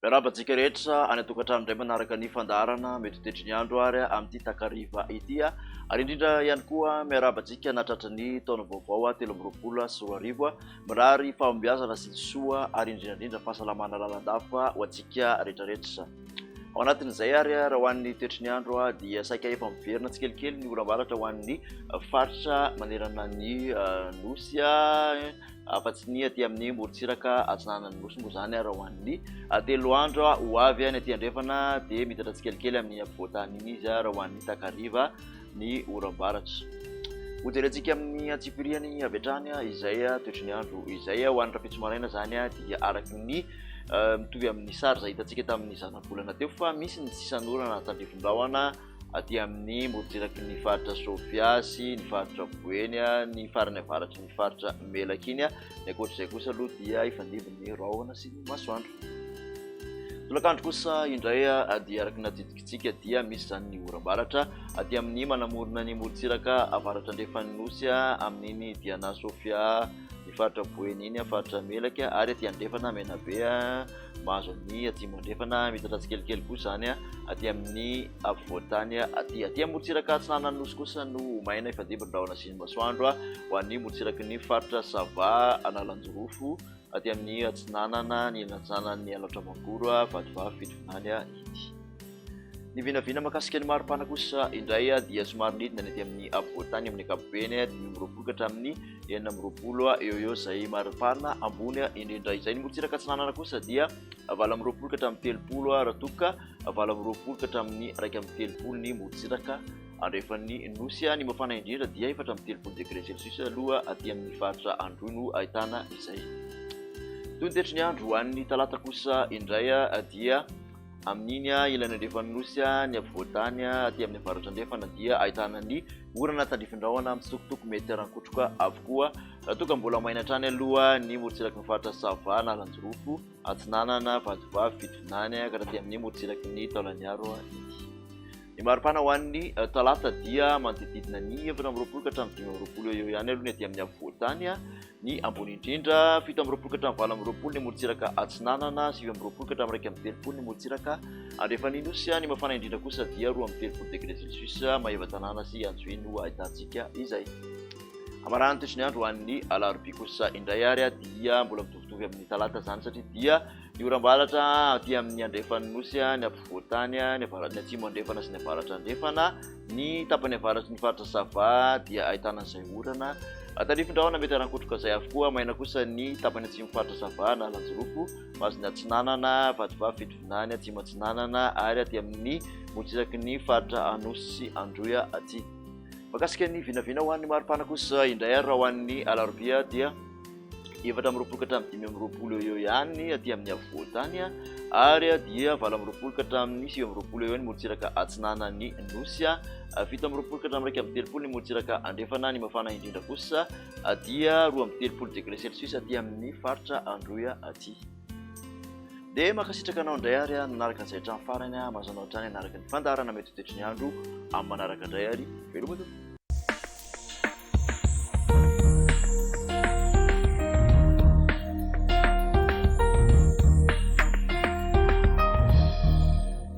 Miarabantsika rehetra any atokantrano indray manaraka ny fandaharana mety tetry ny andro ary amin'ity takariva ity ary indrindra ihany koa miarabantsika natratra ny taona vaovao 2024 mirary fahombiazana sy soa ary indrindra fahasalamana lalandafa ho antsika rehetrarehetra. Ao anatin'izay ary raha ho an'ny tetry ny andro dia saika efa miverina tsikelikely ny oram-baratra ho an'ny faritra manerana ny nosy afa-tsy ny aty amin'ny morontsiraka atsinanan'ny nosy moa zany raha ho an'ny telo andro ho avy any aty andrefana dia midatra tsikelikely amin'ny ampovoantany iny izy raha ho an'ny takariva ny oram-baratra. Hojerentsika amin'ny atsipiriany avy hatrany izay toetry ny andro izay ho an'ny rapitso maraina zany dia araky ny mitovy amin'ny sary izay hitantsika tamin'ny zana-bolana teo fa misy ny sisan'orana tandrifon-drahona aty amin'ny morontsiraky ny faritra Sofia sy ny faritra Boeny ny farany avaratry ny faritra Melaka iny ny ankoatr'izay kosa aloha dia ifandimby rahona sy ny masoandro. Tolakandro kosa indray dia araky natidikitsika dia misy zany ny oram-baratra aty amin'ny manamorona ny morontsiraka avaratra andrefan'ny nosy amin'iny diana Sofia ny faritra Boeny iny faritra Melaka ary aty andrefana Menabe mahazo amin'ny atsimo andrefana midatra tsikelikely kosa zany aty amin'ny afovoantany aty amin'ny morontsiraka atsinanan'ny nosy kosa no maina ifandimby rahona sy ny masoandro ho an'ny morontsiraky ny faritra Sava Analanjorofo aty amin'ny atsinanana ny lanjanan'ny alatra mangoro vadivavy fitovinany ity. Ny vinavina makasika ny maripana kosa indray dia somary nidina ny aty amin'ny afovoantany amin'ny ankapobeny ny miroapolo hatramin'ny 9 eo izay maripana ambony indrindra izay. Ny morontsiraka atsinanana kosa dia 9 hatramin'ny 30 raha toka 9 hatramin'ny 1 ny morontsiraka andrefan'ny nosy. Ny mafana indrindra dia 4 degré celsius aloha aty amin'ny faritra Androy no ahitana izay. Toy ny tetry ny andro ho an'ny talata kosa indray dia amin'iny ilany andrefan'ny nosy ny afovoantany aty amin'ny avaratra andrefana dia ahitana ny orana tandrifon-drahona mitsokotoko mety arankotroka avokoa raha toa ka mbola maina hatrany aloha ny morontsiraky ny faritra Sava Analanjorofo atsinanana vadivavy fitovinany ka aty amin'ny morontsiraky ny Taolaniaro ity. Ny maripana ho an'ny talata dia manodididina ny 9 ka hatramin'ny 5 eo ihany aloha ny aty amin'ny afovoantany ny ambony indrindra 7 ka hatramin'ny 9 ny morontsiraka atsinanana 9 ka hatramin'ny 30 ny morontsiraka andrefan'ny nosy. Ny mafana indrindra kosa dia 30 degré celsius maheva-tanàna sy Anjoino ahitantsika izay. Amarahany tetry ny andro ho an'ny alarobia kosa indray ary dia mbola mitovitovy amin'ny talata zany satria dia ny oram-baratra aty amin'ny andrefan'ny nosy ny afovoantany ny atsimo andrefana sy ny avaratra andrefana ny tapany avaratry ny faritra Sava dia ahitana izay orana tandrifon-drahona mety arankotroka izay avokoa. Maina kosa ny tapany atsimo faritra Sava Analanjorofo mahazo ny atsinanana vadivavy fitovinany atsimo atsinanana ary aty amin'ny morontsiraky ny faritra Anosy sy Androy aty. Makasika ny vinavina ho an'ny maripana kosa indray raha ho an'ny alarobia dia 7 ka hatramin'ny 5 eo ihany aty amin'ny afovoantany ary dia 9 ka hatramin'ny 9 eo ny morontsiraka atsinanan'ny nosy 7 ka hatramin'ny 30 ny morontsiraka andrefana. Ny mafana indrindra kosa dia 30 degré celsius aty amin'ny faritra Androy aty. Dia makasitraka anao indray ary nanaraka an'izay hatramin'ny farany mazanao hatrany nanaraka ny fandaharana mety ho tetry ny andro amin'ny manaraka indray ary veloma tompoko.